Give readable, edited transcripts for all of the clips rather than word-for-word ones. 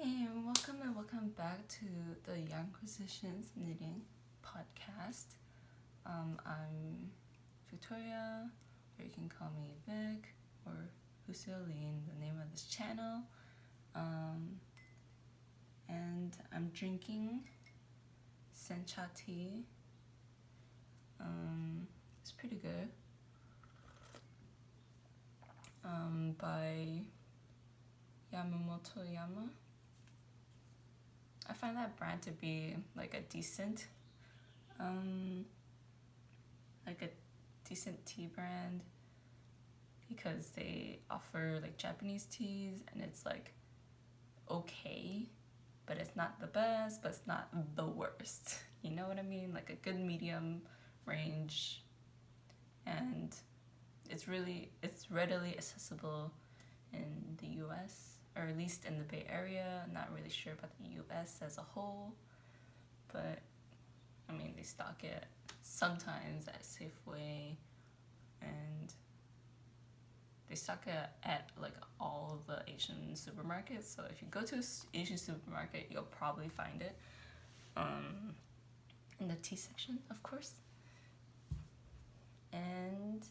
Hey, welcome back to the Yarnquisitions Knitting Podcast. I'm Victoria, or you can call me Vic, or Husiolin, the name of this channel. And I'm drinking sencha tea. It's pretty good. By Yamamoto Yama. I find that brand to be like a decent tea brand because they offer like Japanese teas and it's like okay, but it's not the best, but it's not the worst. You know what I mean? Like a good medium range, and it's readily accessible in the US, or at least in the Bay Area. I'm not really sure about the US as a whole, but I mean, they stock it sometimes at Safeway, and they stock it at like all of the Asian supermarkets. So if you go to an Asian supermarket, you'll probably find it in the tea section, of course. And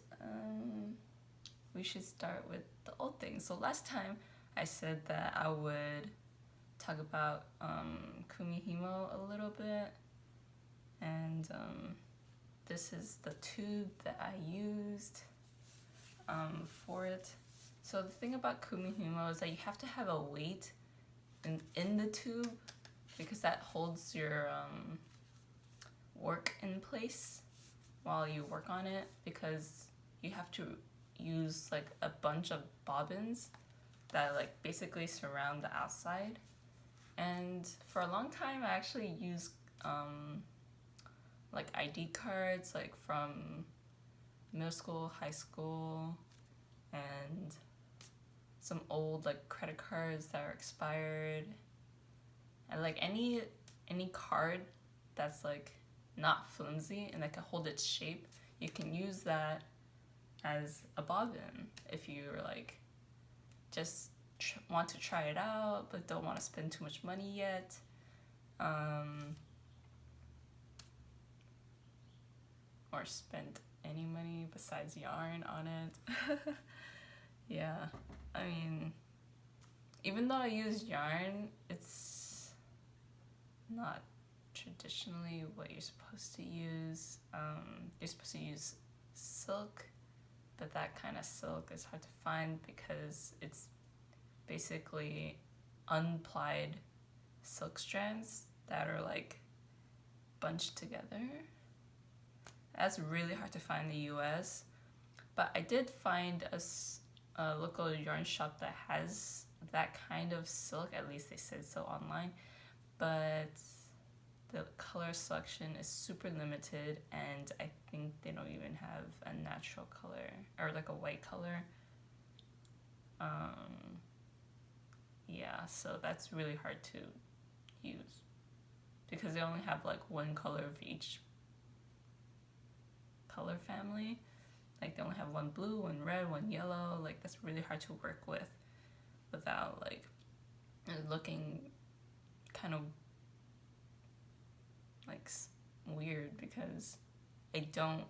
we should start with the old things. So last time I said that I would talk about Kumihimo a little bit, and this is the tube that I used for it. So the thing about Kumihimo is that you have to have a weight in the tube because that holds your work in place while you work on it, because you have to use like a bunch of bobbins that like basically surround the outside. And for a long time I actually used like ID cards like from middle school, high school, and some old like credit cards that are expired, and like any card that's like not flimsy and that can hold its shape. You can use that as a bobbin if you're like just want to try it out but don't want to spend too much money yet. Or spend any money besides yarn on it. Yeah, I mean, even though I use yarn, it's not traditionally what you're supposed to use. You're supposed to use silk, but that kind of silk is hard to find because it's basically unplied silk strands that are like bunched together. That's really hard to find in the US, but I did find a local yarn shop that has that kind of silk. At least they said so online, but the color selection is super limited, and I think they don't even have a natural color or like a white color. Yeah, so that's really hard to use because they only have like one color of each color family. Like they only have one blue, one red, one yellow. Like that's really hard to work with without like looking kind of like weird, because I don't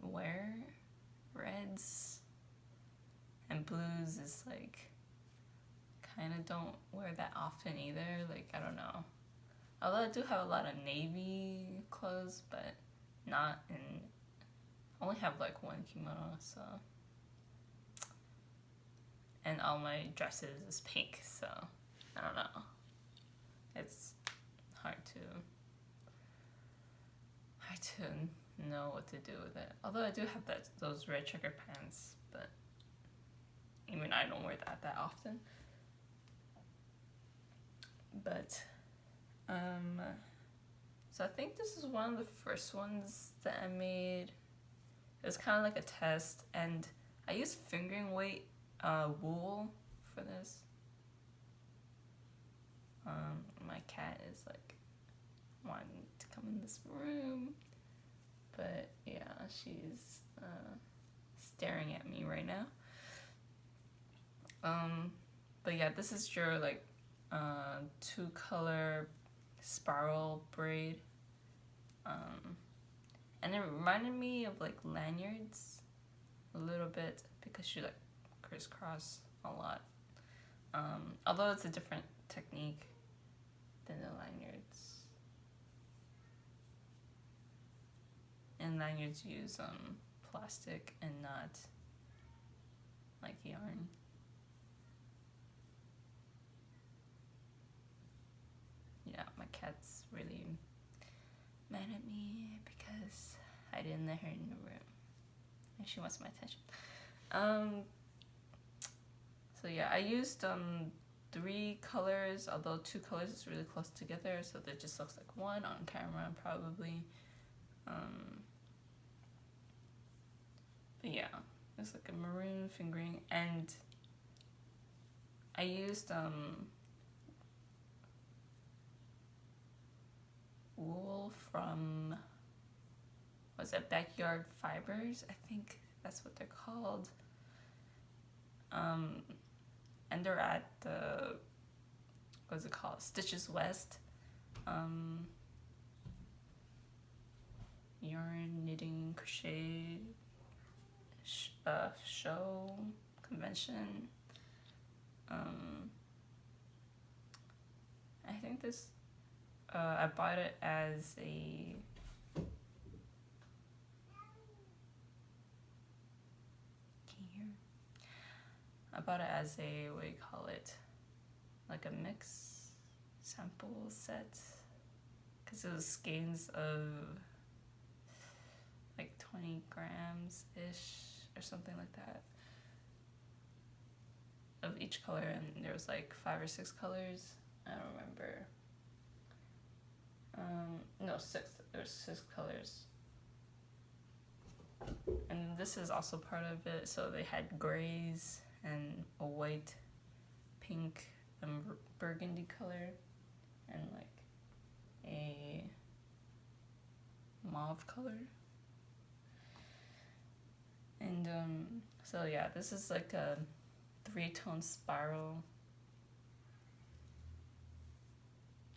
wear reds, and blues is like kind of don't wear that often either. Like I don't know, although I do have a lot of navy clothes, but not in, I only have like one kimono, so, and all my dresses is pink, so I don't know, it's hard to know what to do with it. Although I do have those red checker pants, but I mean I don't wear that often. But so I think this is one of the first ones that I made. It was kind of like a test, and I used fingering weight wool for this. My cat is like wanting to come in this room, but yeah, she's staring at me right now. But yeah, this is your like 2-color spiral braid. And it reminded me of like lanyards a little bit because she like crisscross a lot. Although it's a different technique than the lanyards. And lanyards use plastic and not like yarn. Yeah, my cat's really mad at me because I didn't let her in the room and she wants my attention. So yeah, I used 3 colors, although 2 colors is really close together, so that just looks like one on camera probably. But yeah, it's like a maroon fingering, and I used wool from, what's that, Backyard Fibers, I think that's what they're called. And they're at the, what's it called, Stitches West yarn knitting crochet show convention. I think this I bought it as a what do you call it, like a mix sample set, because it was skeins of like 20 grams ish or something like that of each color, and there was like 5 or 6 colors. I don't remember. No, 6. There's 6 colors. And this is also part of it. So they had grays and a white, pink, and burgundy color, and like a mauve color. And so yeah, this is like a 3-tone spiral.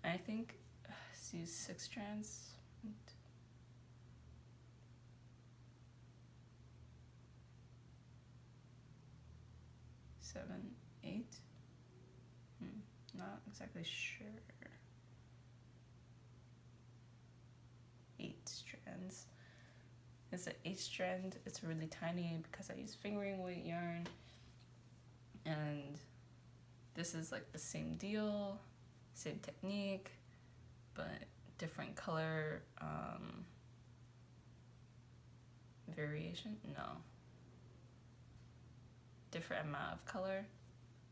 I think it's used 6 strands. 7, 8. Not exactly sure. 8 strands. It's an 8 strand. It's really tiny because I use fingering weight yarn. And this is like the same deal, same technique, but different color variation. No. Different amount of color.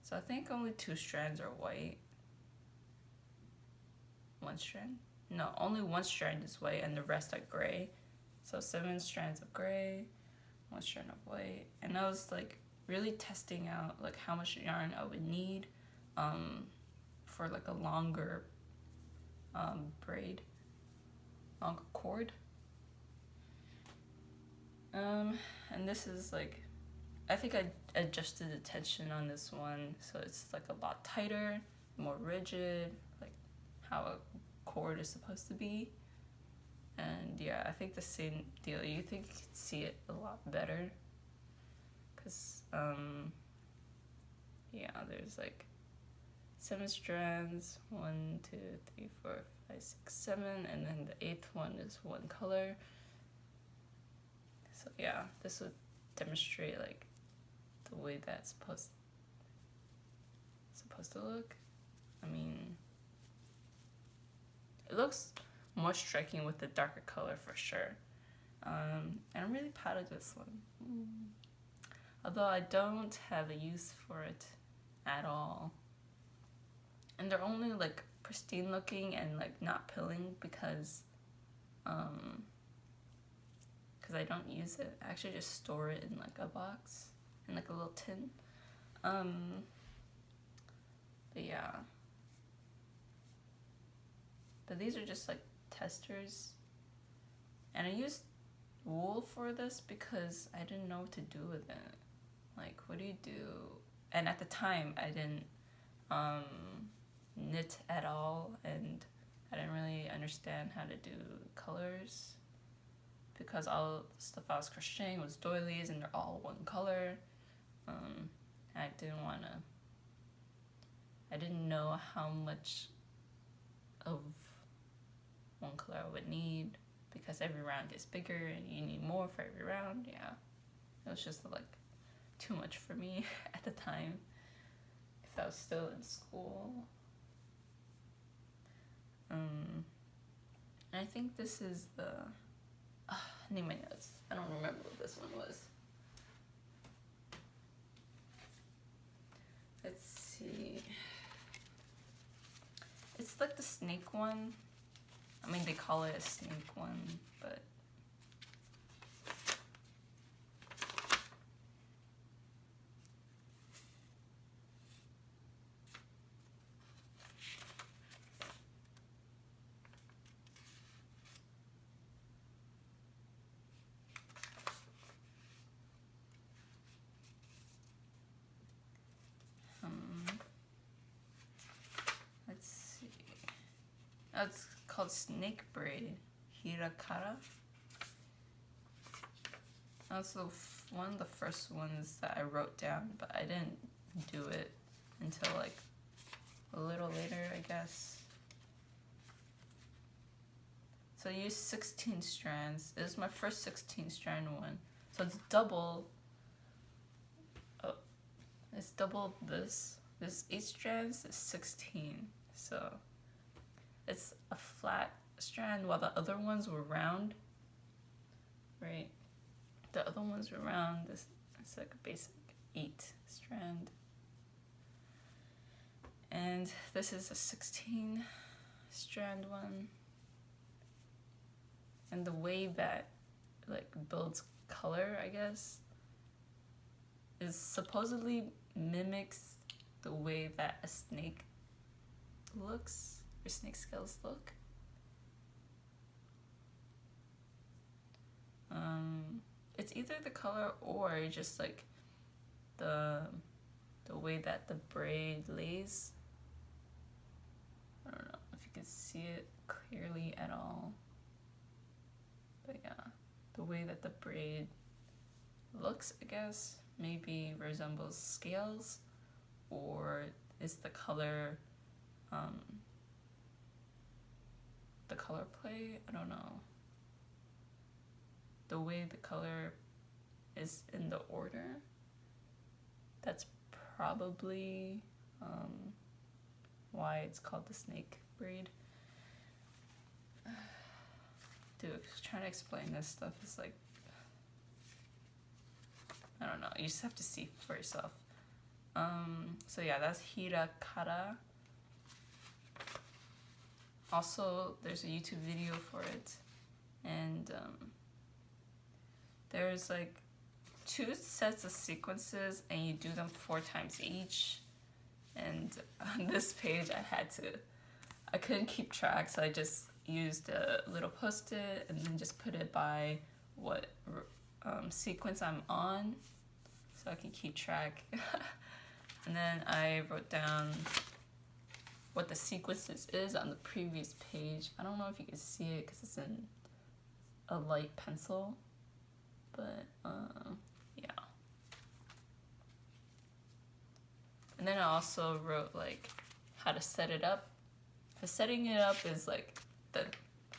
So I think only 2 strands are white. 1 strand? No, only 1 strand is white and the rest are gray. So 7 strands of gray, 1 strand of white. And I was like really testing out like how much yarn I would need for like a longer braid, longer cord. And this is like, I think I adjusted the tension on this one, so it's like a lot tighter, more rigid, like how a cord is supposed to be. And yeah, I think the same deal. You think you can see it a lot better, cause yeah, there's like 7 strands, 1, 2, 3, 4, 5, 6, 7, and then the 8th one is 1 color. So yeah, this would demonstrate like the way that's supposed to look. I mean, it looks more striking with the darker color for sure. And I'm really proud of this one. Although I don't have a use for it at all. And they're only like pristine looking and like not pilling because I don't use it. I actually just store it in like a box, in like a little tin. But yeah. But these are just like testers. And I used wool for this because I didn't know what to do with it. Like, what do you do? And at the time, I didn't knit at all, and I didn't really understand how to do colors because all the stuff I was crocheting was doilies and they're all one color. I didn't know how much of one color I would need because every round gets bigger and you need more for every round. Yeah, it was just like too much for me at the time because I was still in school. And I think this is the I need my notes. I don't remember what this one was. Let's see. It's like the snake one. I mean, they call it a snake one, but let's see. It's called snake braid, hira. That's one of the first ones that I wrote down, but I didn't do it until like a little later, I guess. So I used 16 strands. This is my first 16 strand one. So it's double. Oh, it's double this. This 8 strands is 16. So it's a flat strand while the other ones were round. Right? The other ones were round. This is like a basic 8 strand. And this is a 16 strand one. And the way that like builds color, I guess, is supposedly mimics the way that a snake looks, or snake scales look. It's either the color or just like the way that the braid lays. I don't know if you can see it clearly at all. But yeah, the way that the braid looks, I guess, maybe resembles scales, or is the color play? I don't know. The way the color is in the order, that's probably why it's called the snake braid. Dude, trying to explain this stuff is like, I don't know, you just have to see for yourself. So yeah, that's hira. Also, there's a YouTube video for it, and there's like 2 sets of sequences, and you do them 4 times each. And on this page, I couldn't keep track, so I just used a little post-it and then just put it by what sequence I'm on, so I can keep track. And then I wrote down what the sequences is on the previous page. I don't know if you can see it because it's in a light pencil, but yeah. And then I also wrote like how to set it up. The setting it up is like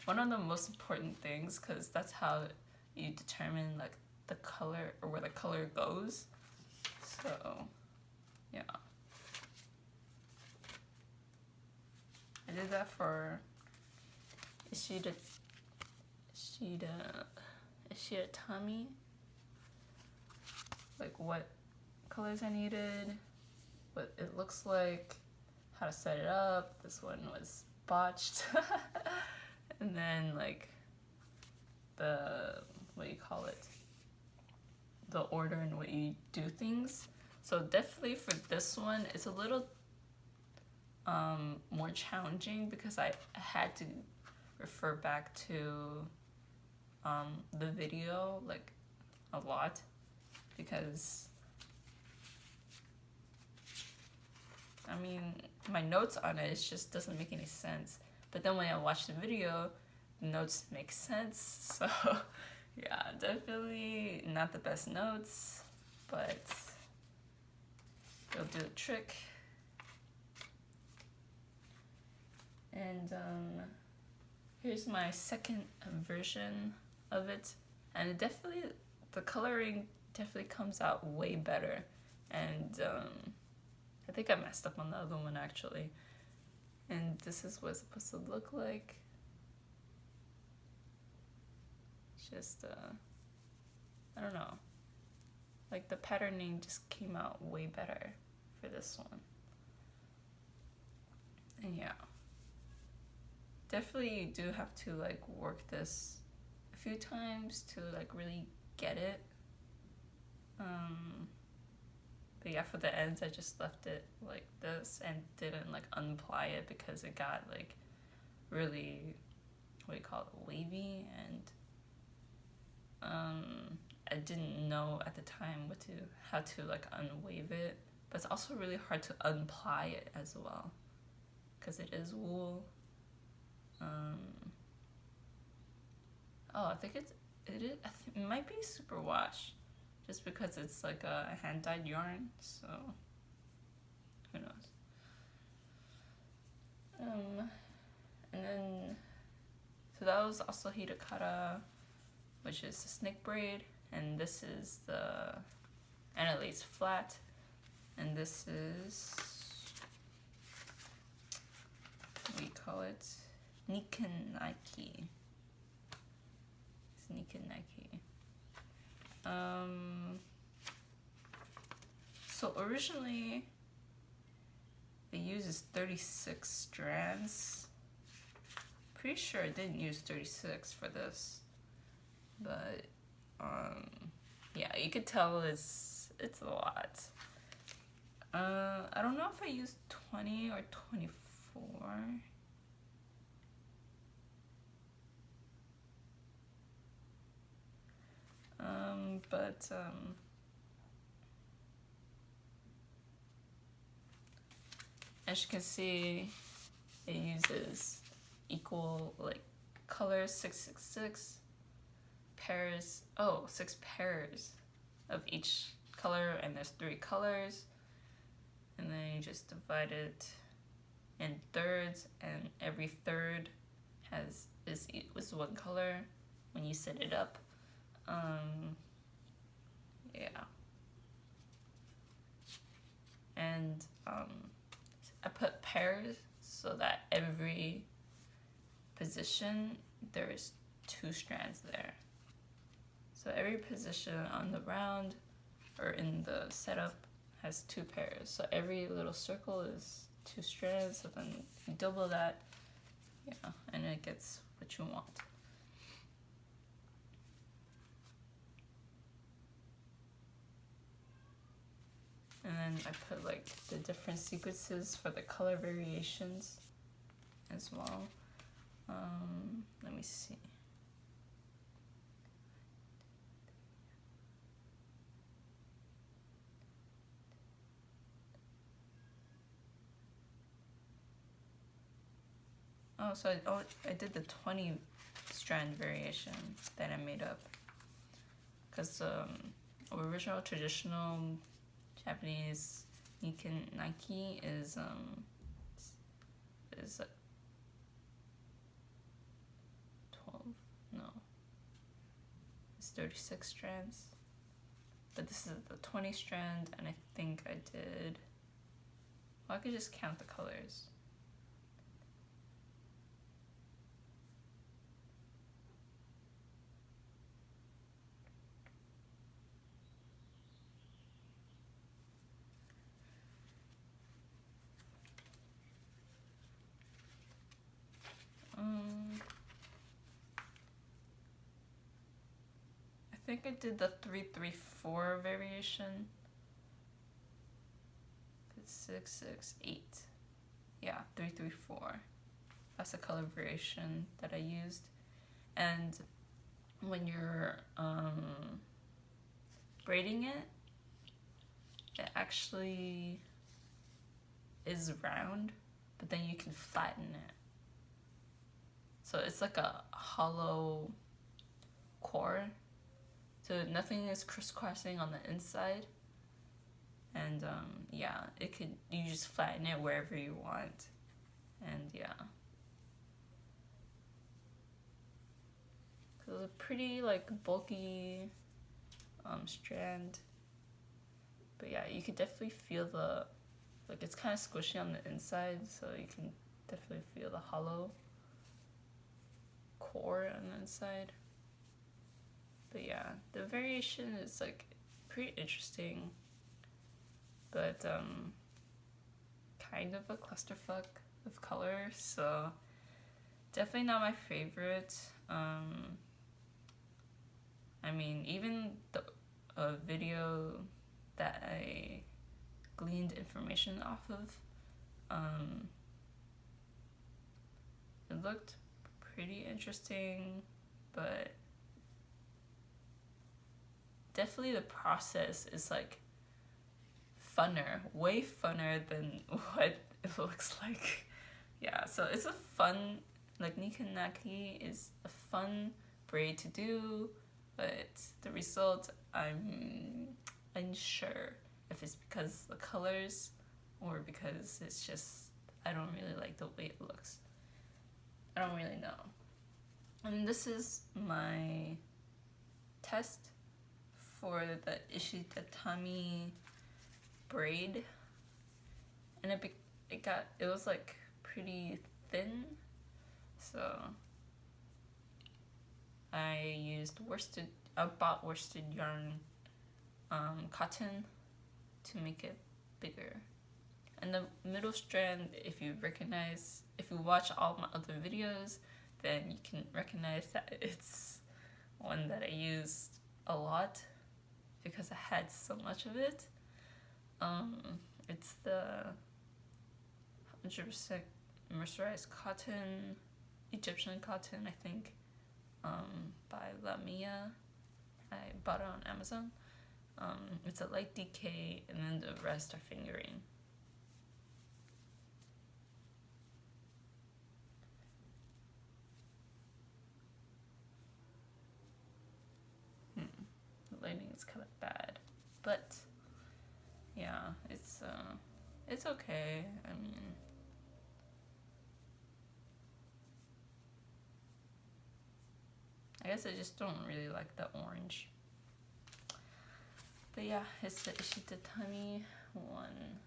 one of the most important things, because that's how you determine like the color, or where the color goes. So yeah, I did that for ishidatami, like what colors I needed, what it looks like, how to set it up. This one was botched. And then like the order in what you do things. So definitely for this one, it's a little more challenging because I had to refer back to the video like a lot, because I mean, my notes on it, it just doesn't make any sense. But then when I watch the video, the notes make sense. So yeah, definitely not the best notes, but it'll do the trick. And here's my second version of it, and it definitely, the coloring definitely comes out way better. And I think I messed up on the other one actually. And this is what it's supposed to look like. It's just, I don't know. Like the patterning just came out way better for this one. And yeah. Definitely you do have to like work this a few times to like really get it. But yeah, for the ends I just left it like this and didn't like unply it because it got like really, what do you call it, wavy, and I didn't know at the time how to like unwave it. But it's also really hard to unply it as well because it is wool. I think it might be superwash, just because it's like a hand dyed yarn. So who knows? And then so that was also hira, which is the snake braid, and this is and it lays flat, and this is, what do you call it? Naiki. It's Naiki. So originally it uses 36 strands. Pretty sure I didn't use 36 for this, but yeah, you could tell it's a lot. I don't know if I used 20 or 24. But as you can see, it uses equal like colors, 666 pairs. 6 pairs of each color, and there's 3 colors, and then you just divide it in thirds, and every third is one color when you set it up. Yeah. And I put pairs so that every position there's 2 strands there. So every position on the round or in the setup has 2 pairs. So every little circle is 2 strands. So then you double that, yeah, and it gets what you want. And then I put like the different sequences for the color variations as well. Let me see. So I did the 20 strand variation that I made up, because original traditional Japanese niken naiki is 12, no, it's 36 strands, but this is the 20 strand, and I think I did, well, I could just count the colors. I think I did the 334 variation. 668. Yeah, 334. That's the color variation that I used. And when you're braiding it, is round, but then you can flatten it. So it's like a hollow core. So nothing is crisscrossing on the inside. And yeah, you just flatten it wherever you want. And yeah. So it's a pretty like bulky strand. But yeah, you can definitely feel it's kind of squishy on the inside, so you can definitely feel the hollow core on the inside. But yeah, the variation is like pretty interesting, but kind of a clusterfuck of color, so definitely not my favorite. I mean, even the video that I gleaned information off of, it looked pretty interesting, but definitely the process is like way funner than what it looks like. Yeah, so it's a fun, like niken naiki is a fun braid to do, but the result, I'm unsure if it's because the colors or because it's just, I don't really like the way it looks. I don't really know. And this is my test for the ishidatami braid, and it was like pretty thin, so I bought worsted yarn cotton to make it bigger. And the middle strand, if you watch all my other videos, then you can recognize that it's one that I used a lot because I had so much of it. It's the 100% mercerized cotton, Egyptian cotton, I think, by Lamia. I bought it on Amazon. It's a light DK, and then the rest are fingering. The lighting is kind of bad, but yeah, it's okay. I mean, I guess I just don't really like the orange. But yeah, it's the ishidatami one.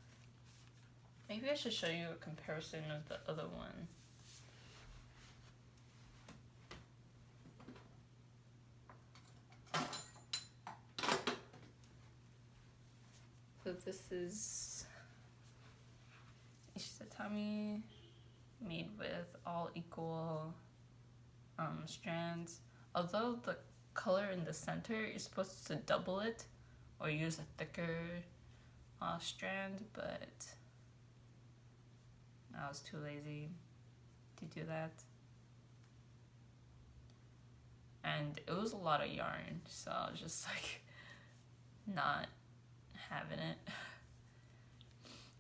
Maybe I should show you a comparison of the other one. So this is ishidatami made with all equal strands. Although the color in the center, you're supposed to double it or use a thicker strand, but I was too lazy to do that. And it was a lot of yarn, so I was just like not having it.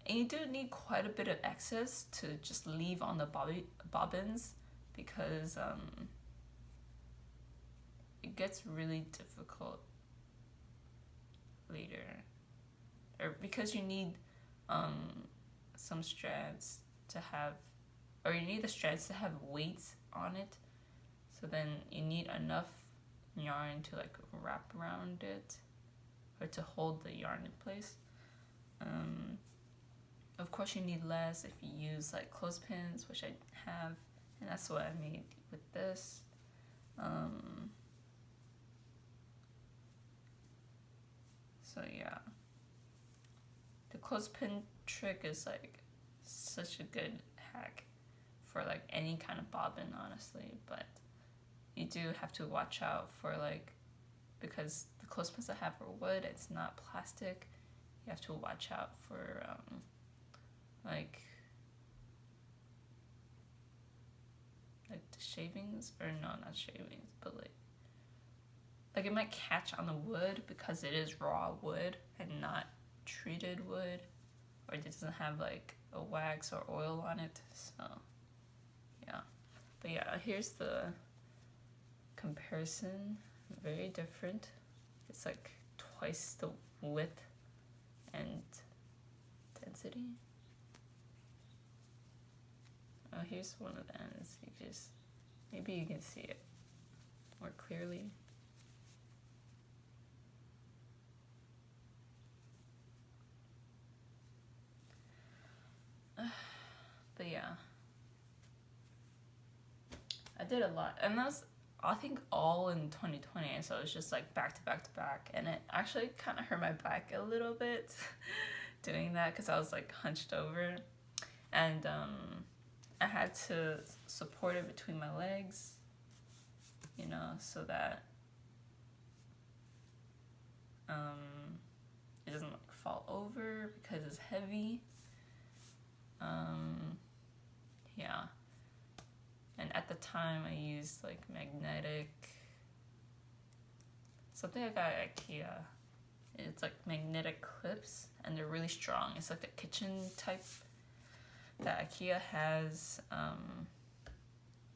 And you do need quite a bit of excess to just leave on the bobbins, because it gets really difficult later, or because you need some strands to have, or you need the strands to have weight on it, so then you need enough yarn to like wrap around it or to hold the yarn in place. Of course you need less if you use like clothespins, which I have, and that's what I made with this. So yeah, the clothespin trick is like such a good hack for like any kind of bobbin, honestly, but you do have to watch out for like, because the clothespins I have are wood, it's not plastic, you have to watch out for like the shavings, or no, not shavings, but like it might catch on the wood because it is raw wood and not treated wood or it doesn't have like a wax or oil on it. So yeah, but yeah, here's the comparison. Very different. It's like twice the width and density. Oh, here's one of the ends. Maybe you can see it more clearly. But yeah, I did a lot, and that's I think all in 2020. So it's just like back to back to back, and it actually kind of hurt my back a little bit doing that because I was like hunched over, and I had to support it between my legs, you know, so that it doesn't like fall over because it's heavy. Yeah. And at the time I used like something I got at IKEA. It's like magnetic clips, and they're really strong. It's like the kitchen type that IKEA has.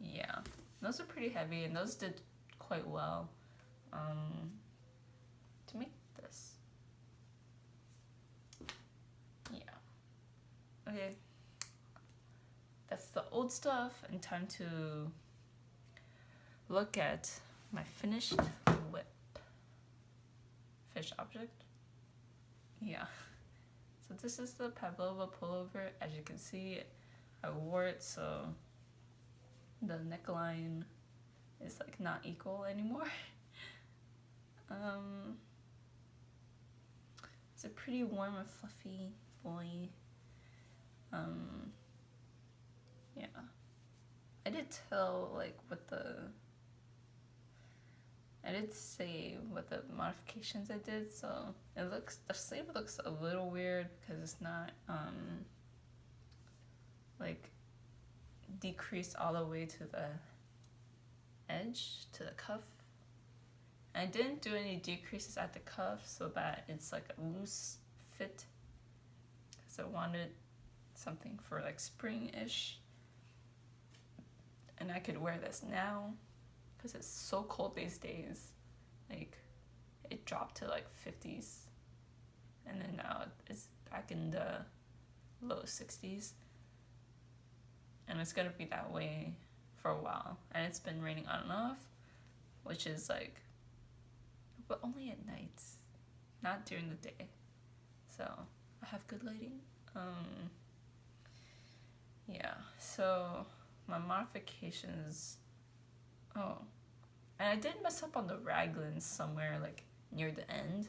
Yeah, those are pretty heavy, and those did quite well to make this. Yeah. Okay. That's the old stuff, and time to look at my finished whip. Finished object. Yeah. So this is the Pavlova pullover. As you can see, I wore it so the neckline is like not equal anymore. It's a pretty warm and fluffy boy. Yeah, I did say what the modifications I did. So the sleeve looks a little weird because it's not like decreased all the way to the edge, to the cuff. I didn't do any decreases at the cuff so that it's like a loose fit, because I wanted something for like spring-ish. And I could wear this now because it's so cold these days. Like, it dropped to like 50s, and then now it's back in the low 60s, and it's gonna be that way for a while. And it's been raining on and off, which is like, but only at night, not during the day. So I have good lighting. Yeah, so my modifications. Oh, and I did mess up on the raglans somewhere like near the end,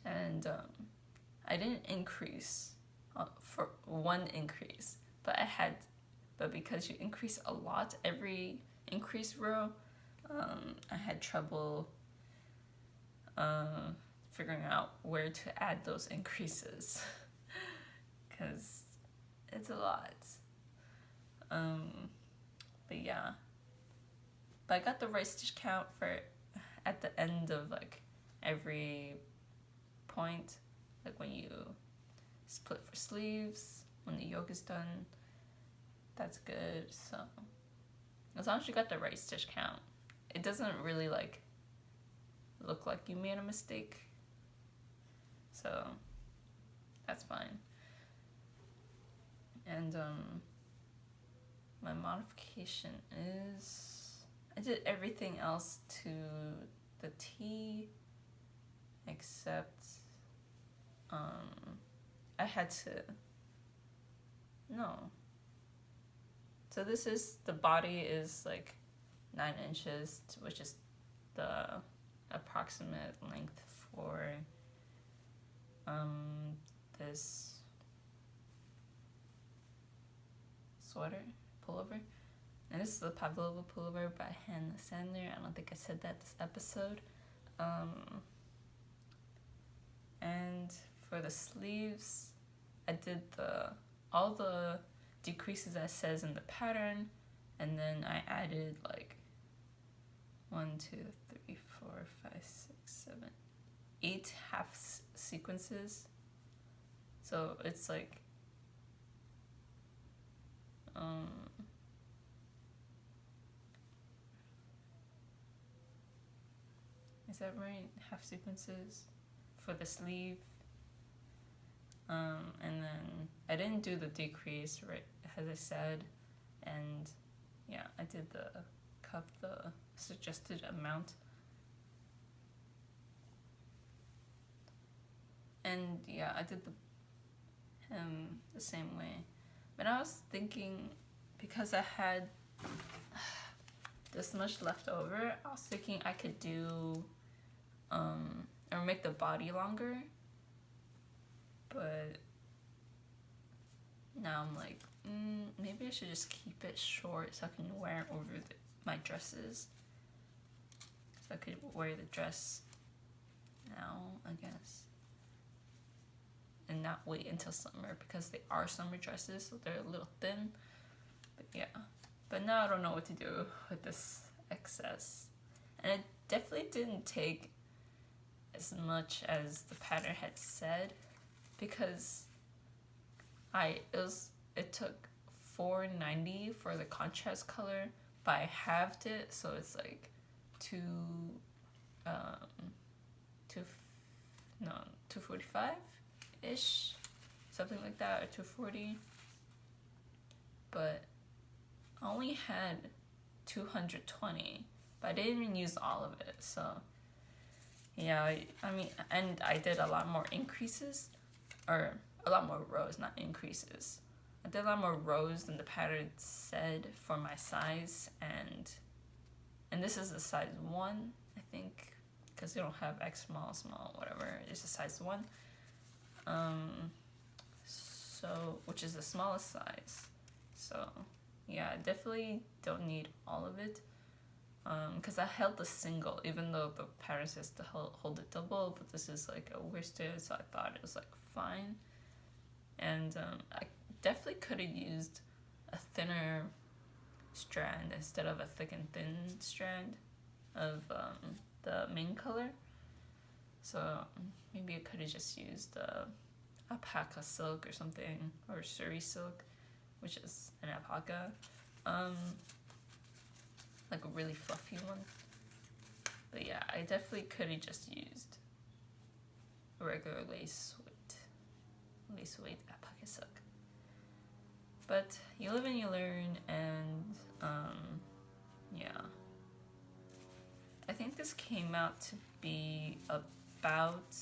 and I didn't increase for one increase, but because you increase a lot every increase row, I had trouble figuring out where to add those increases because it's a lot. But yeah, but I got the right stitch count for at the end of like every point, like when you split for sleeves, when the yoke is done. That's good. So as long as you got the right stitch count, it doesn't really like look like you made a mistake, so that's fine. And my modification is I did everything else to the T except I had to so this is the body is like 9 inches, which is the approximate length for this sweater pullover, and this is the Pavlova pullover by Sandler. I don't think I said that this episode. And for the sleeves, I did all the decreases that says in the pattern, and then I added like 1, 2, 3, 4, 5, 6, 7, 8 half sequences. So it's like, is that right? Half sequences for the sleeve. And then I didn't do the decrease, right, as I said. And yeah, I did the cuff, the suggested amount. And yeah, I did the hem the same way. But I was thinking, because I had this much left over, I was thinking I could do, or make the body longer. But now I'm like, maybe I should just keep it short so I can wear it over my dresses. So I could wear the dress now, I guess. And not wait until summer, because they are summer dresses, so they're a little thin. But yeah. But now I don't know what to do with this excess. And it definitely didn't take as much as the pattern had said, because it took $4.90 for the contrast color, but I halved it, so it's like $245 ish, something like that, or $240. But I only had 220, but I didn't even use all of it. So yeah, I mean, and I did a lot more increases, or a lot more rows, not increases. I did a lot more rows than the pattern said for my size, and this is a size 1, I think, because you don't have X small, whatever. It's a size 1. So, which is the smallest size. So yeah, I definitely don't need all of it. Because I held the single, even though the pattern says to hold it double, but this is like a worsted, so I thought it was like fine. And I definitely could have used a thinner strand instead of a thick and thin strand of the main color. So maybe I could have just used alpaca silk or something, or suri silk, which is an alpaca. Like a really fluffy one. But yeah, I definitely could have just used a regular lace weight alpaca silk. But you live and you learn, and yeah. I think this came out to be about,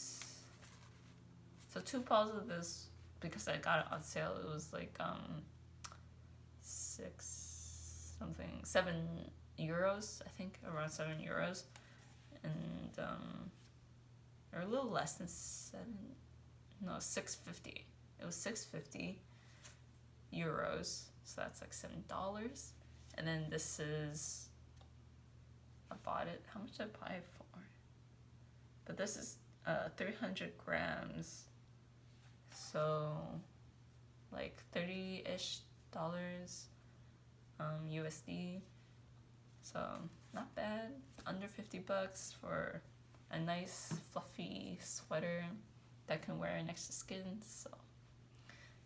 so 2 balls of this, because I got it on sale, it was like €7, I think, around €7, and or a little less than 6.50. It was 6.50 euros, so that's like $7. And then this is, I bought it, how much did I buy it for? But this is 300 grams, so like $30-ish USD. So not bad, under $50 for a nice fluffy sweater that I can wear next to skin. So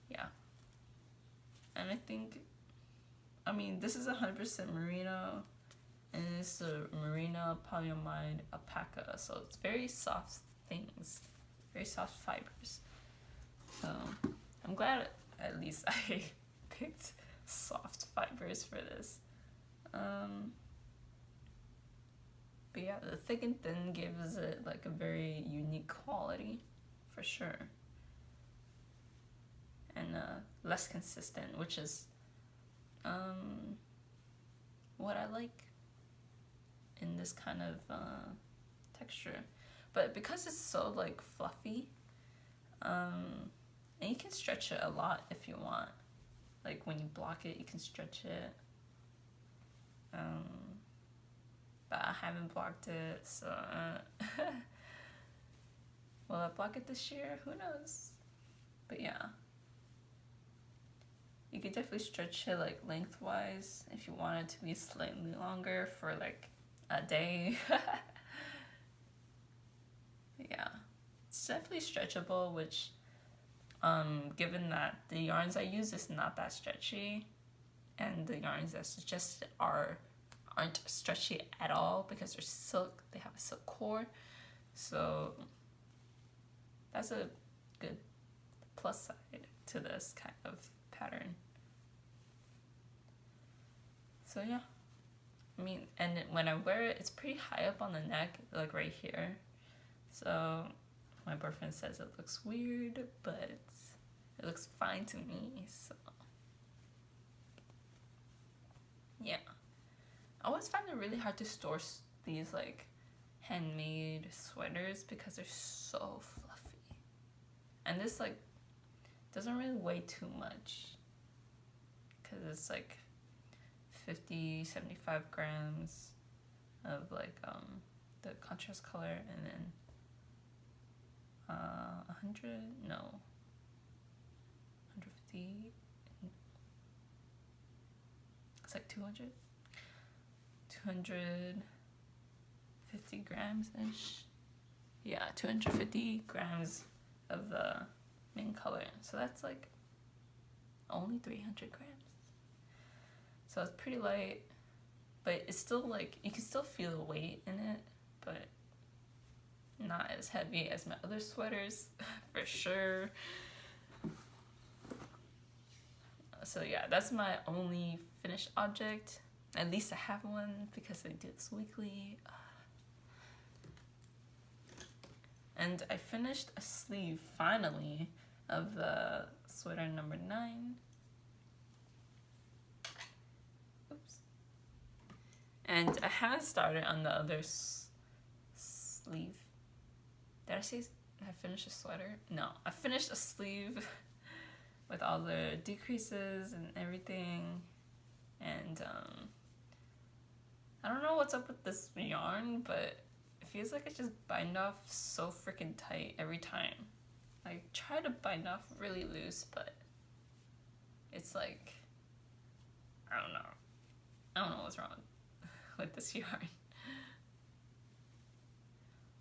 yeah. And I think, I mean, this is 100% merino, and it's a merino polyamide alpaca, so it's very soft things, very soft fibers. So I'm glad at least I picked soft fibers for this. But yeah, the thick and thin gives it like a very unique quality, for sure. And less consistent, which is what I like in this kind of texture. But because it's so like fluffy, and you can stretch it a lot if you want. Like when you block it, you can stretch it. But I haven't blocked it, so will I block it this year? Who knows? But yeah, you could definitely stretch it like lengthwise if you want it to be slightly longer for like a day. Yeah, it's definitely stretchable, which given that the yarns I use is not that stretchy, and the yarns that's suggested aren't stretchy at all because they're silk. They have a silk core, so that's a good plus side to this kind of pattern. So yeah, I mean, and when I wear it, it's pretty high up on the neck, like right here. So my boyfriend says it looks weird, but it looks fine to me. So yeah, I always find it really hard to store these like handmade sweaters because they're so fluffy, and this like doesn't really weigh too much because it's like 50-75 grams of like the contrast color, and then 150, it's like 250 grams ish. Yeah, 250 grams of the main color, so that's like only 300 grams. So it's pretty light, but it's still like, you can still feel the weight in it, but not as heavy as my other sweaters, for sure. So yeah, that's my only finished object. At least I have one because I do this weekly. And I finished a sleeve, finally, of the sweater number 9. And I haven't started on the other sleeve. Did I say I finished a sweater? No, I finished a sleeve with all the decreases and everything. And I don't know what's up with this yarn, but it feels like it's just bind off so freaking tight every time. I try to bind off really loose, but it's like, I don't know what's wrong with this yarn.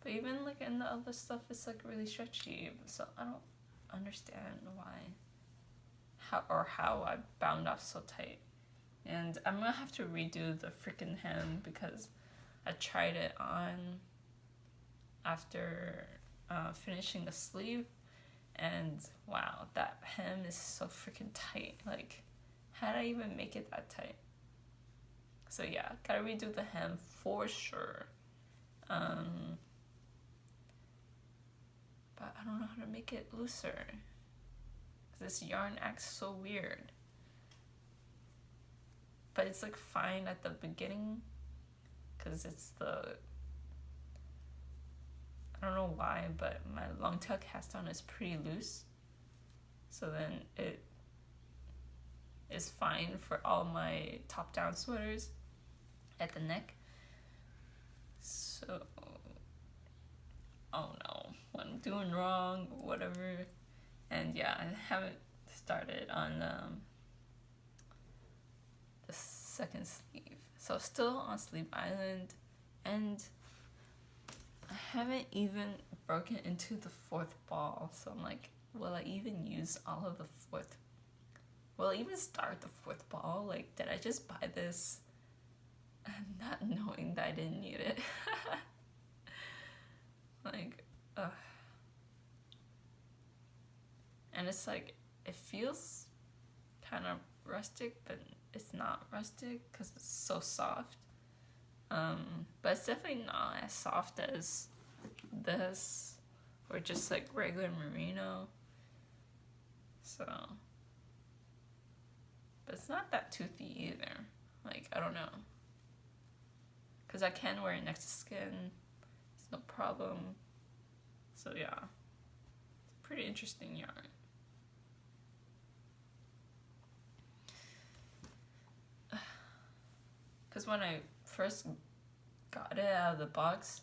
But even like in the other stuff, it's like really stretchy, so I don't understand how I bound off so tight. And I'm gonna have to redo the freaking hem because I tried it on after finishing the sleeve, and wow, that hem is so freaking tight. Like, how did I even make it that tight? So yeah, gotta redo the hem for sure. But I don't know how to make it looser. This yarn acts so weird. But it's like fine at the beginning because it's I don't know why, but my long tail cast on is pretty loose. So then it is fine for all my top down sweaters at the neck. So, oh no, what I'm doing wrong or whatever. And yeah, I haven't started on the second sleeve. So still on Sleeve Island, and I haven't even broken into the 4th ball. So I'm like, will I even use all of the 4th? Will I even start the 4th ball? Like, did I just buy this not knowing that I didn't need it? Like, ugh. And it's like, it feels kind of rustic, but it's not rustic because it's so soft. But it's definitely not as soft as this or just like regular merino. So, but it's not that toothy either. Like, I don't know. Because I can wear it next to skin. It's no problem. So yeah, it's a pretty interesting yarn. Because when I first got it out of the box,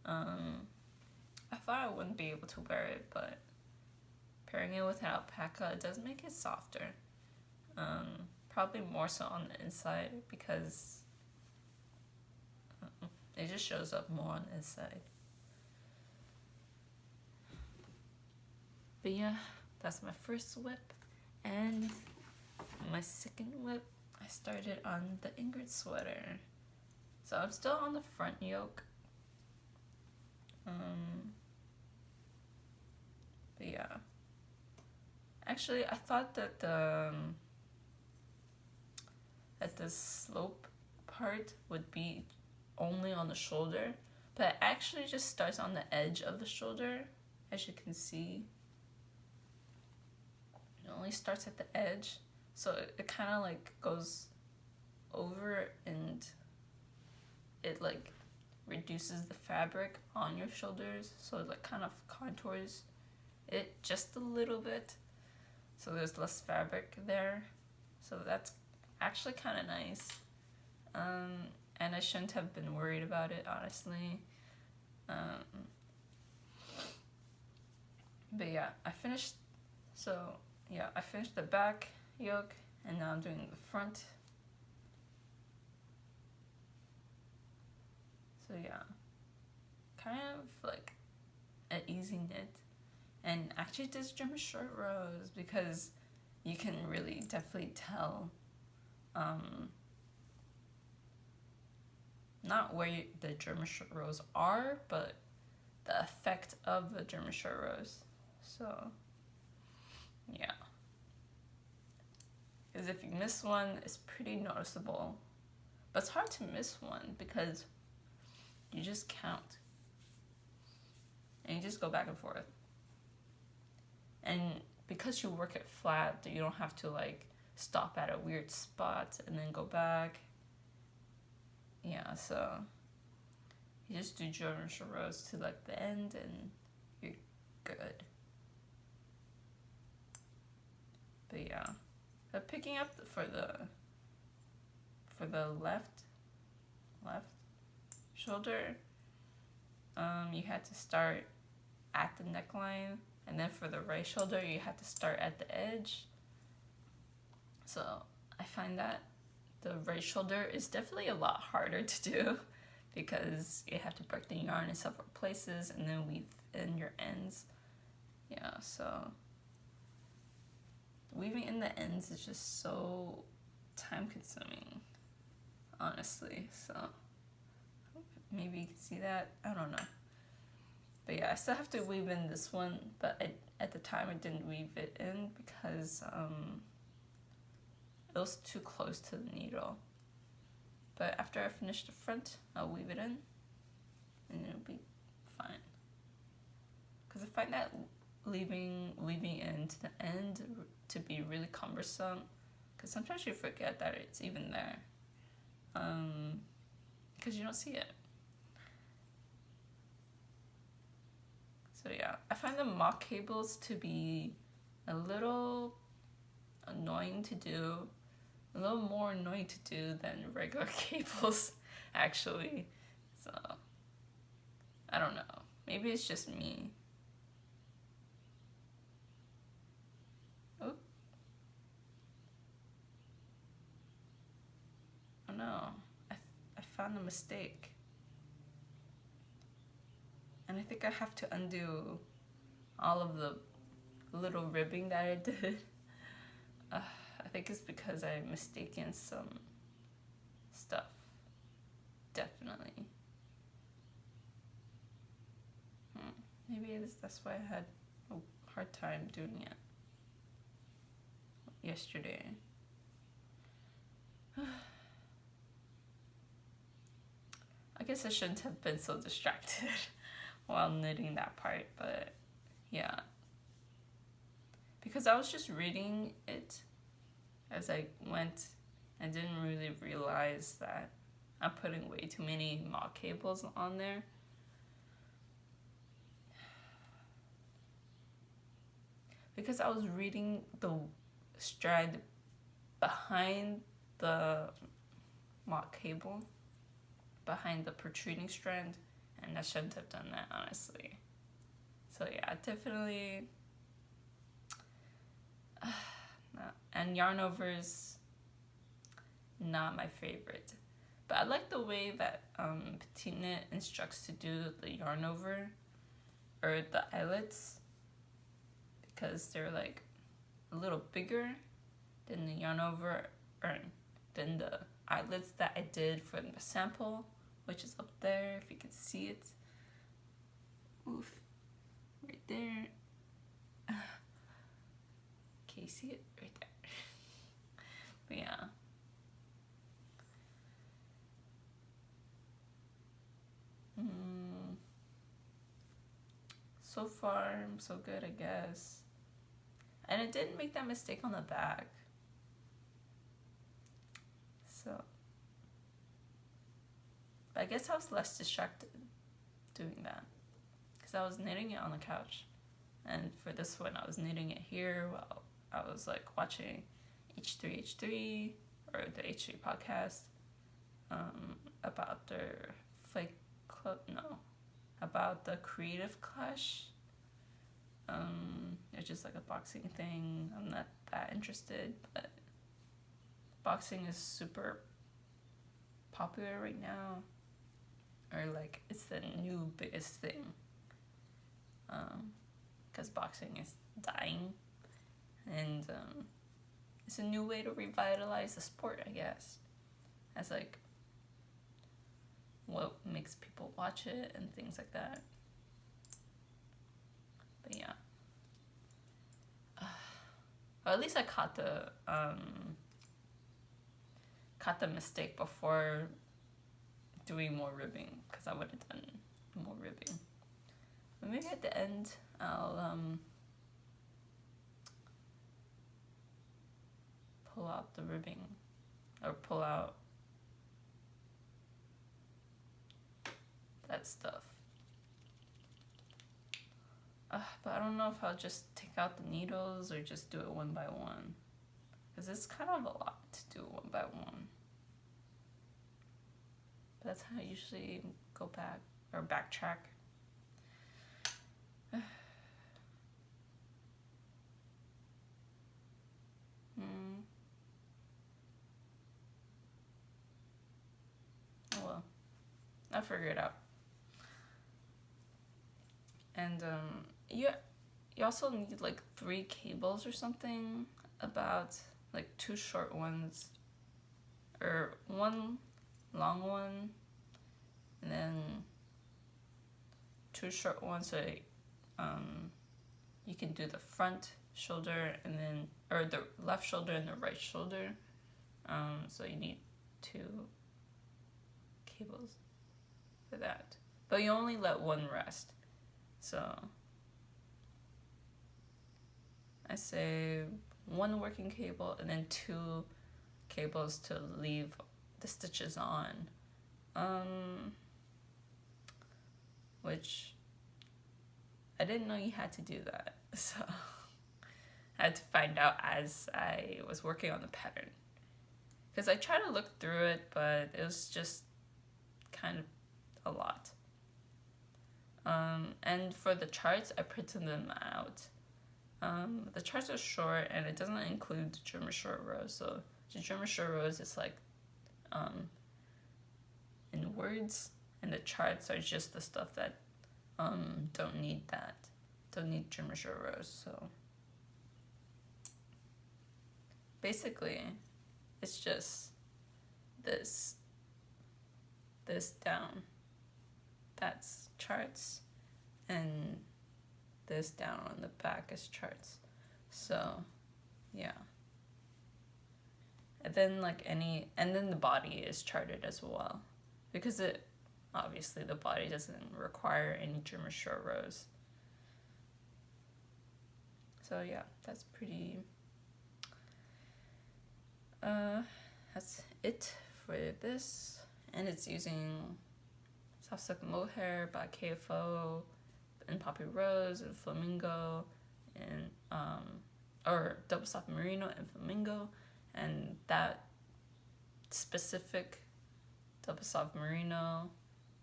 I thought I wouldn't be able to wear it, but pairing it with an alpaca, it does make it softer. Probably more so on the inside because it just shows up more on the inside. But yeah, that's my first whip. And my second whip, I started on the Ingrid Sweater. So I'm still on the front yoke. But yeah. Actually, I thought that the slope part would be only on the shoulder, but it actually just starts on the edge of the shoulder, as you can see. It only starts at the edge, so it kind of like goes over and it like reduces the fabric on your shoulders, so it like kind of contours it just a little bit, so there's less fabric there, so that's actually kind of nice. And I shouldn't have been worried about it, honestly. But yeah, I finished the back yoke, and now I'm doing the front. So yeah, kind of like an easy knit. And actually this German short rows, because you can really definitely tell not where the German short rows are, but the effect of the German short rows. So yeah, because if you miss one, it's pretty noticeable. But it's hard to miss one because you just count and you just go back and forth. And because you work it flat, you don't have to like stop at a weird spot and then go back. Yeah, so you just do German short rows to like the end and you're good. But yeah, but picking up for the left shoulder, you had to start at the neckline, and then for the right shoulder you had to start at the edge. So I find that the right shoulder is definitely a lot harder to do because you have to break the yarn in several places and then weave in your ends. Yeah, so weaving in the ends is just so time consuming, honestly. So maybe you can see that, I don't know. But yeah, I still have to weave in this one, but at the time I didn't weave it in because it was too close to the needle. But after I finish the front, I'll weave it in and it'll be fine. Because I find that weaving in to the end to be really cumbersome, because sometimes you forget that it's even there, because you don't see it. So yeah, I find the mock cables to be a little annoying to do, a little more annoying to do than regular cables, actually. So I don't know, maybe it's just me. Oh no, I found a mistake. And I think I have to undo all of the little ribbing that I did. I think it's because I mistaken some stuff. Definitely. Maybe that's why I had a hard time doing it yesterday. I guess I shouldn't have been so distracted while knitting that part, but yeah. Because I was just reading it as I went and didn't really realize that I'm putting way too many mock cables on there. Because I was reading the strand behind the mock cable, behind the protruding strand, and I shouldn't have done that, honestly. So yeah, definitely. No. And yarn overs, not my favorite. But I like the way that petiteknit instructs to do the yarn over, or the eyelets, because they're like a little bigger than the yarn over, or than the eyelets that I did for the sample, which is up there if you can see it. Oof, right there. Can you see it? Right there. But yeah. So far, so good, I guess. And it didn't make that mistake on the back. So, but I guess I was less distracted doing that, because I was knitting it on the couch. And for this one, I was knitting it here while I was like watching H3H3 or the H3 podcast about their fake about the creative clash. It's just like a boxing thing. I'm not that interested, but boxing is super popular right now, or like it's the new biggest thing, because boxing is dying, and it's a new way to revitalize the sport, I guess, as like what makes people watch it and things like that. But yeah, or at least I caught the mistake before doing more ribbing, because I would have done more ribbing. But maybe at the end I'll pull out the ribbing, or pull out that stuff. But I don't know if I'll just take out the needles or just do it one by one, because it's kind of a lot to do one by one. But that's how I usually go back or backtrack. Oh well, I'll figure it out. And you also need like 3 cables or something, about like 2 short ones, or 1 long one, and then 2 short ones, so you can do the front shoulder and then, or the left shoulder and the right shoulder. So you need 2 cables for that, but you only let 1 rest. So I say 1 working cable and then 2 cables to leave the stitches on, which I didn't know you had to do that, so I had to find out as I was working on the pattern, because I tried to look through it, but it was just kind of a lot. And for the charts, I printed them out. The charts are short, and it doesn't include the German short rows. So the German short rows is like in words, and the charts are just the stuff that don't need German short rows. So basically, it's just this down, that's charts, and this down on the back is charts. So yeah, and then and then the body is charted as well, because it obviously the body doesn't require any German short rows. So yeah, that's pretty that's it for this, and it's using soft silk mohair by KFO and Poppy Rose and Flamingo, and or double soft merino and flamingo, and that specific double soft merino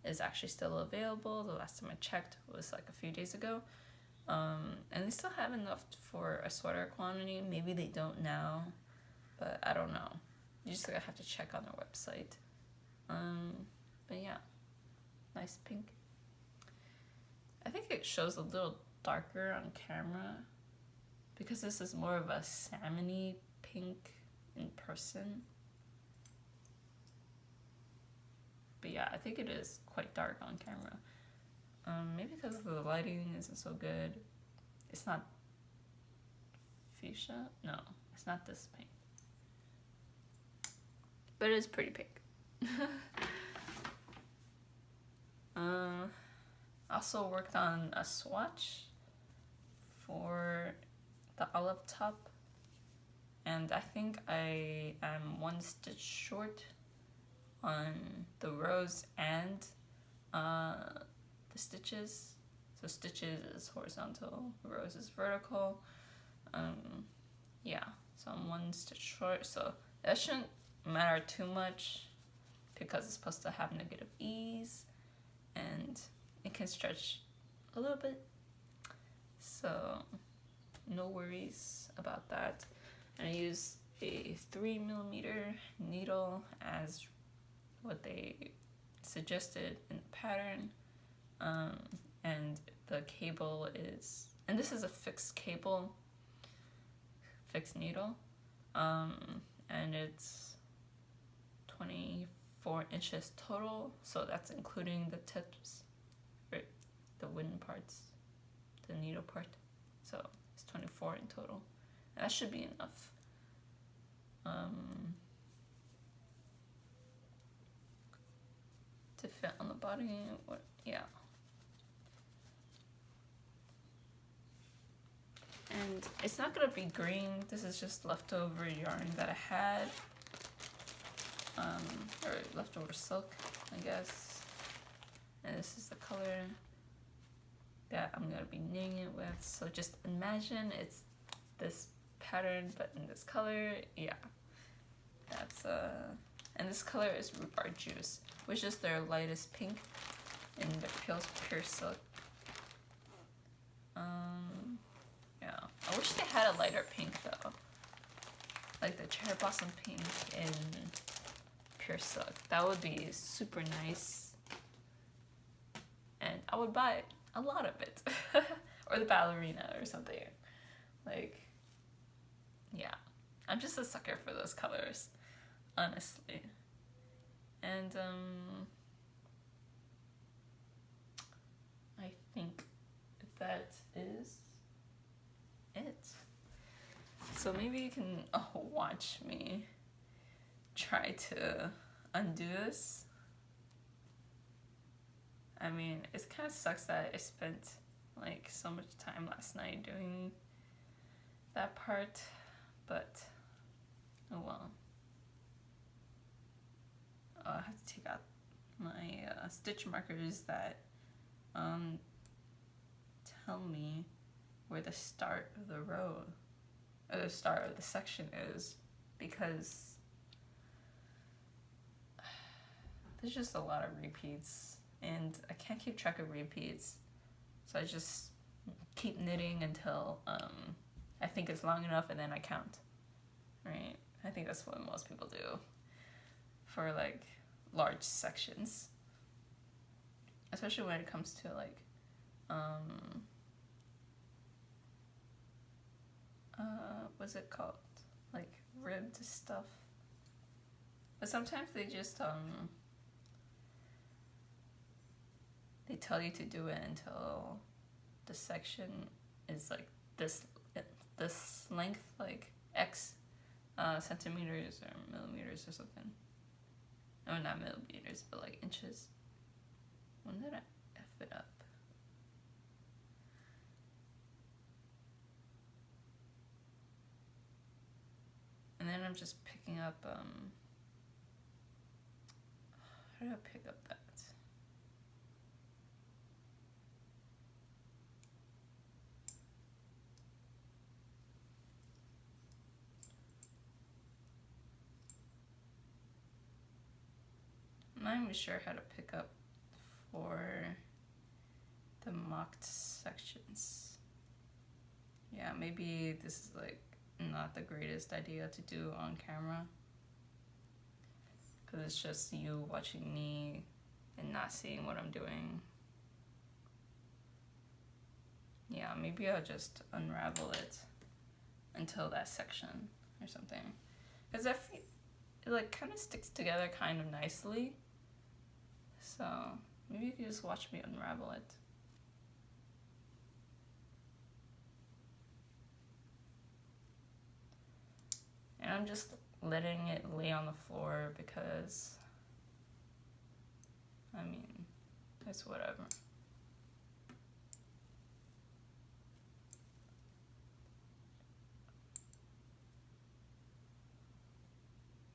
is actually still available. The last time I checked was like a few days ago, and they still have enough for a sweater quantity. Maybe they don't now, but I don't know. You just have to check on their website. But yeah, nice pink. I think it shows a little darker on camera, because this is more of a salmony pink in person. But yeah, I think it is quite dark on camera. Maybe because the lighting isn't so good. It's not fuchsia? No, it's not this pink. But it's pretty pink. Also worked on a swatch for the olive top. And I think I am 1 stitch short on the rows and the stitches. So stitches is horizontal, rows is vertical. Yeah, so I'm 1 stitch short, so that shouldn't matter too much because it's supposed to have negative ease and it can stretch a little bit, so no worries about that. And I use a 3mm needle as what they suggested in the pattern, and the cable is, and this is a fixed cable, fixed needle, and it's 24 inches total, so that's including the tips, right, the wooden parts, the needle part, so it's 24 in total. And that should be enough. To fit on the body, yeah. And it's not gonna be green, this is just leftover yarn that I had, or leftover silk, I guess. And this is the color that I'm gonna be knitting it with, so just imagine it's this pattern but in this color. Yeah, that's and this color is rhubarb juice, which is their lightest pink in the pure silk. Yeah, I wish they had a lighter pink though, like the cherry blossom pink in pure silk. That would be super nice, and I would buy a lot of it. Or the ballerina or something. Like, yeah, I'm just a sucker for those colors, honestly. And I think that is it. So maybe you can watch me try to undo this. I mean, it kind of sucks that I spent like so much time last night doing that part, but oh well. I have to take out my stitch markers that tell me where the start of the row, or the start of the section is, because there's just a lot of repeats and I can't keep track of repeats, so I just keep knitting until I think it's long enough and then I count, right? I think that's what most people do for like large sections, especially when it comes to like what's it called, like ribbed stuff. But sometimes they just they tell you to do it until the section is like this length, like X centimeters or millimeters or something. No, not millimeters, but like inches. When did I F it up? And then I'm just picking up, how do I pick up that? I'm not even sure how to pick up for the mocked sections. Yeah, maybe this is like not the greatest idea to do on camera, because it's just you watching me and not seeing what I'm doing. Yeah, maybe I'll just unravel it until that section or something. Because I feel it like kind of sticks together kind of nicely. So maybe you could just watch me unravel it. And I'm just letting it lay on the floor because, I mean, it's whatever.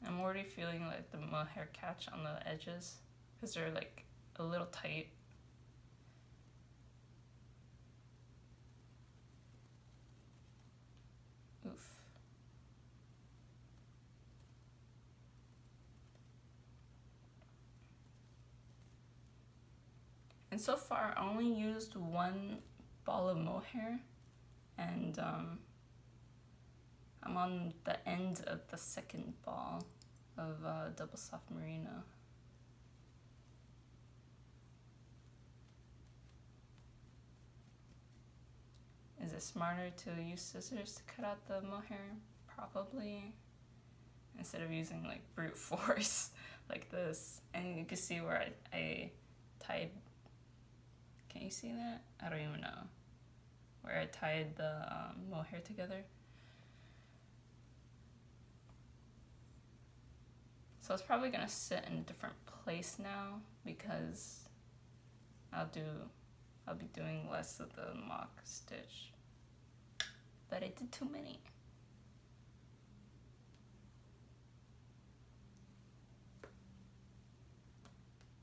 I'm already feeling like the mohair catch on the edges because they're like a little tight. Oof. And so far I only used one ball of mohair, and I'm on the end of the second ball of double soft merino. Is it smarter to use scissors to cut out the mohair? Probably. Instead of using like brute force like this. And you can see where I tied, can you see that? I don't even know. Where I tied the mohair together. So it's probably gonna sit in a different place now because I'll be doing less of the mock stitch. But I did too many.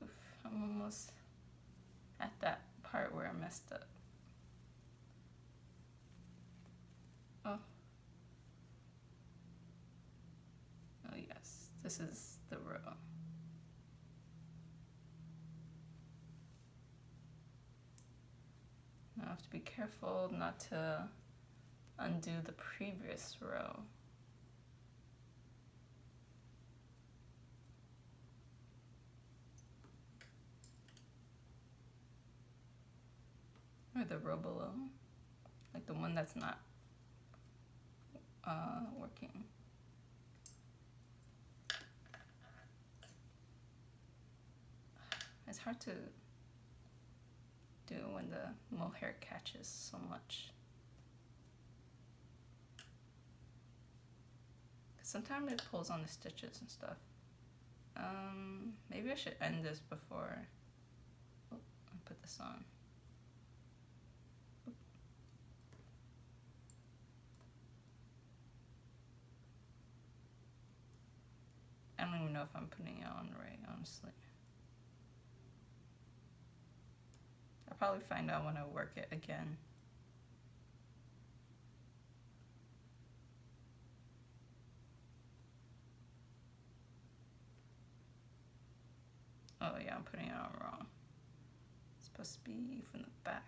Oof, I'm almost at that part where I messed up. Oh. Oh yes, this is the row. Now I have to be careful not to undo the previous row. Or the row below, like the one that's not working. It's hard to do when the mohair catches so much. Sometimes it pulls on the stitches and stuff. Maybe I should end this before I put this on. I don't even know if I'm putting it on right, honestly. I'll probably find out when I work it again. Oh yeah, I'm putting it on wrong. It's supposed to be from the back.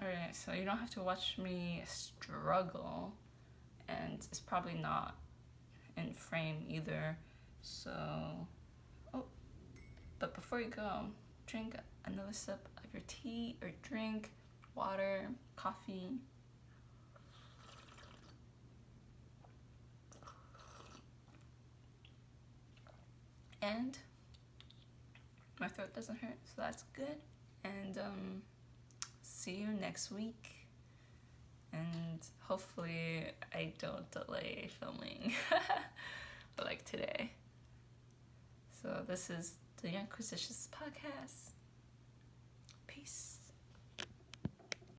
Alright, so you don't have to watch me struggle, and it's probably not in frame either. So, oh, but before you go, drink another sip of your tea or drink, water, coffee. And my throat doesn't hurt, so that's good. And see you next week. And hopefully I don't delay filming, but like today. So this is the Yarnquisitions podcast.